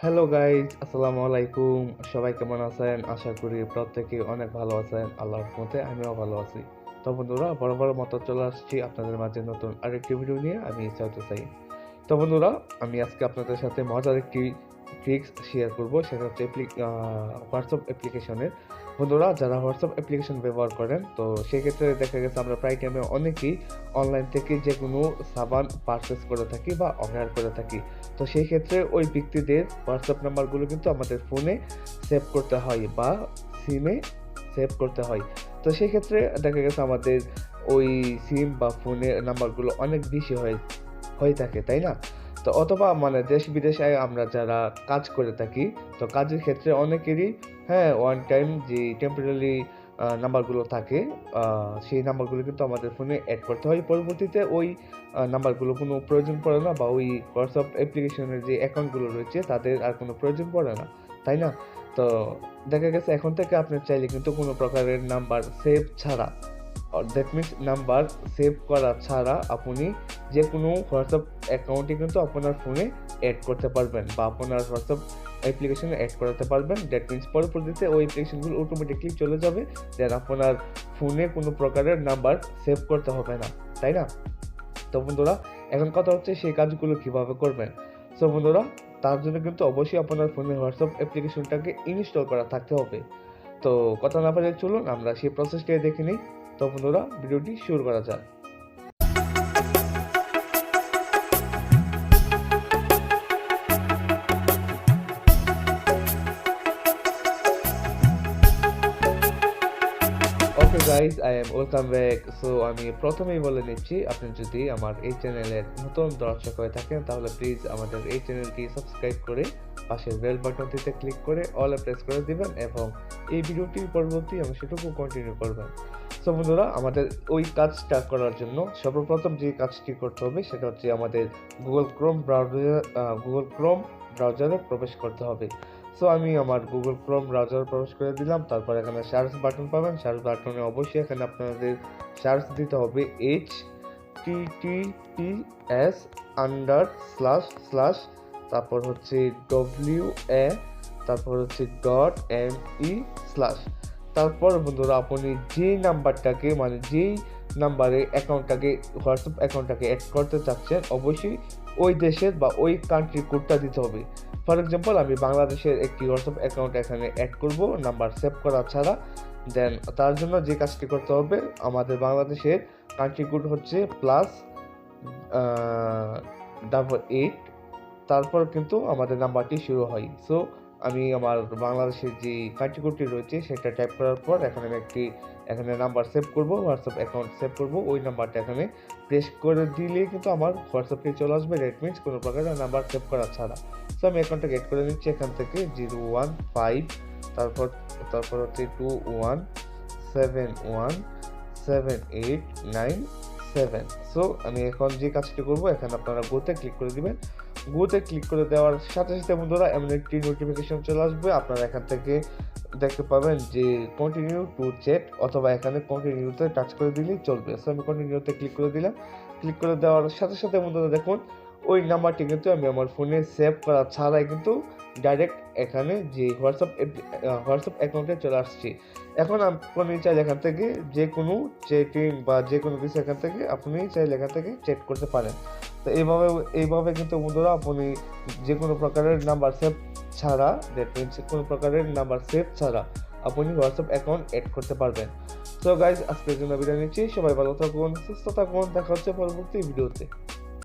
Hello guys, আসসালামু আলাইকুম। সবাই কেমন আছেন? আশা করি প্রত্যেকে অনেক ভালো আছেন। আল্লাহর রহমতে আমিও ভালো আছি। তো বন্ধুরা, বরাবর মতো চলে আসছি আপনাদের মাঝে নতুন আরেকটি ভিডিও নিয়ে। আমি সাইদুল সাইদ। তো বন্ধুরা, আমি আজকে আপনাদের সাথে মজার একটি ট্রিক্স শেয়ার করব। সেটা হচ্ছে হোয়াটসঅ্যাপ অ্যাপ্লিকেশনের। বন্ধুরা, যারা হোয়াটসঅ্যাপ অ্যাপ্লিকেশন ব্যবহার করেন, তো সেক্ষেত্রে দেখা গেছে আমরা প্রায় টাইমে অনেকেই অনলাইন থেকে যে কোনো সাবান পারচেস করে থাকি বা অর্ডার করে থাকি। তো সেই ক্ষেত্রে ওই ব্যক্তিদের হোয়াটসঅ্যাপ নাম্বারগুলো কিন্তু আমাদের ফোনে সেভ করতে হয় বা সিমে সেভ করতে হয়। তো সেই ক্ষেত্রে দেখা গেছে আমাদের ওই সিম বা ফোনের নাম্বারগুলো অনেক বেশি হয়ে থাকে, তাই না? তো অথবা মানে দেশ বিদেশে আমরা যারা কাজ করে থাকি, তো কাজের ক্ষেত্রে অনেকেরই ওয়ান টাইম যে টেম্পোরারি নাম্বারগুলো থাকে, সেই নাম্বারগুলো কিন্তু আমাদের ফোনে এড করতে হয়। পরবর্তীতে ওই নাম্বারগুলো কোনো প্রয়োজন পড়ে না বা ওই হোয়াটসঅ্যাপ অ্যাপ্লিকেশনের যে অ্যাকাউন্টগুলো রয়েছে তাদের আর কোনো প্রয়োজন পড়ে না, তাই না? তো দেখা গেছে এখন থেকে আপনি চাইলে কিন্তু কোনো প্রকারের নাম্বার সেভ ছাড়া, দ্যাট মিনস নাম্বার সেভ করা ছাড়া আপনি যে কোনো হোয়াটসঅ্যাপ অ্যাকাউন্টে কিন্তু আপনার ফোনে এড করতে পারবেন বা আপনার হোয়াটসঅ্যাপ অ্যাপ্লিকেশনে এড করাতে পারবেন। দ্যাট মিনস পরবর্তীতে ওই অ্যাপ্লিকেশনগুলো অটোমেটিকলি চলে যাবে। দেন আপনার ফোনে কোনো প্রকারের নাম্বার সেভ করতে হবে না, তাই না? তো বন্ধুরা, এখন কথা হচ্ছে সেই কাজগুলো কিভাবে করবেন। সো বন্ধুরা, তার জন্য কিন্তু অবশ্যই আপনার ফোনে হোয়াটসঅ্যাপ অ্যাপ্লিকেশনটাকে ইনস্টল করা থাকতে হবে। তো কথা না বলে চলুন আমরা সেই প্রসেসটাই দেখে নিই। তো বন্ধুরা, ভিডিওটি শুরু করা যাক। Okay guys, I am welcome back. So আমি প্রথমেই বলে নিচ্ছি, আপনি যদি আমার এই চ্যানেলের নতুন দর্শক হয়ে থাকেন তাহলে প্লিজ আমাদের এই চ্যানেলটি সাবস্ক্রাইব করে পাশের বেল বাটনটিতে ক্লিক করে অল প্রেস করে দিবেন এবং এই ভিডিওটির পরবর্তী অংশটুকু কন্টিনিউ করবেন। সো বন্ধুরা, আমাদের ওই কাজটা করার জন্য সর্বপ্রথম যে কাজটি করতে হবে সেটা হচ্ছে আমাদের গুগল ক্রোম ব্রাউজারে প্রবেশ করতে হবে। সো আমি আমার গুগল ক্রোম ব্রাউজার প্রবেশ করে দিলাম। তারপর এখানে সার্চ বাটন পাবেন। সার্চ বাটনে অবশ্যই এখানে আপনাদের সার্চ দিতে হবে https আন্ডার স্ল্যাশ স্ল্যাশ, তারপর হচ্ছে WA, তারপর হচ্ছে .me স্ল্যাশ। তারপর বন্ধুরা, আপনি যেই নাম্বারটাকে মানে যেই নাম্বারে অ্যাকাউন্টটাকে হোয়াটসঅ্যাপ অ্যাকাউন্টটাকে অ্যাড করতে চাচ্ছেন অবশ্যই ওই দেশের বা ওই কান্ট্রির কোডটা দিতে হবে। ফর এক্সাম্পল, আমি বাংলাদেশের একটি হোয়াটসঅ্যাপ অ্যাকাউন্ট এখানে অ্যাড করব নাম্বার সেভ করা ছাড়া। দেন তার জন্য যে কাজটি করতে হবে, আমাদের বাংলাদেশের কান্ট্রি কোড হচ্ছে +88, তারপর কিন্তু আমাদের নাম্বারটি শুরু হয়। সো আমি আমার বাংলাদেশের যে কান্ট্রি কোডটি রয়েছে সেটা টাইপ করার পর এখানে নাম্বার সেভ করব, হোয়াটসঅ্যাপ অ্যাকাউন্ট সেভ করব। ওই নাম্বারটা এখানে প্রেস করে দিলে কিন্তু আমার হোয়াটসঅ্যাপে চলে আসবে। দ্যাট মিনস কোনো প্রকারের নাম্বার সেভ করা ছাড়া। সো আমি অ্যাকাউন্টটা গেট করে নিচ্ছি এখান থেকে 015, তারপর তারপর হচ্ছে 21717897। সো আমি এখন যে কাজটি করব, এখানে আপনারা গোতে ক্লিক করে দিবেন। গোতে ক্লিক করে দেওয়ার সাথে সাথে বন্ধুরা এমন একটি নোটিফিকেশন চলে আসবে। আপনারা এখান থেকে দেখতে পাবেন যে কন্টিনিউ টু চ্যাট, অথবা এখানে কন্টিনিউতে টাচ করে দিলেই চলবে। সো আমি কন্টিনিউতে ক্লিক করে দিলাম। ক্লিক করে দেওয়ার সাথে সাথে বন্ধুরা দেখুন ওই নাম্বারটি কিন্তু আমি আমার ফোনে সেভ করা ছাড়াই কিন্তু ডাইরেক্ট এখানে যে হোয়াটসঅ্যাপ অ্যাকাউন্টে চলে আসছি। এখন আপনি চাইলে এখান থেকে যে কোনো চ্যাটিং বা যে কোনো কিছু এখান থেকে আপনি চাইলে এখান থেকে চ্যাট করতে পারেন। তো এইভাবে কিন্তু বন্ধুরা আপনি যে কোনো প্রকারের নাম্বার সেভ ছাড়া, দ্যাট মিনস কোনো প্রকারের নাম্বার সেভ ছাড়া আপনি হোয়াটসঅ্যাপ অ্যাকাউন্ট অ্যাড করতে পারবেন। তো গাইজ, আজকের জন্য বিদায় নিচ্ছি। সবাই ভালো থাকুন, সুস্থ থাকুন। দেখা হচ্ছে পরবর্তী ভিডিওতে।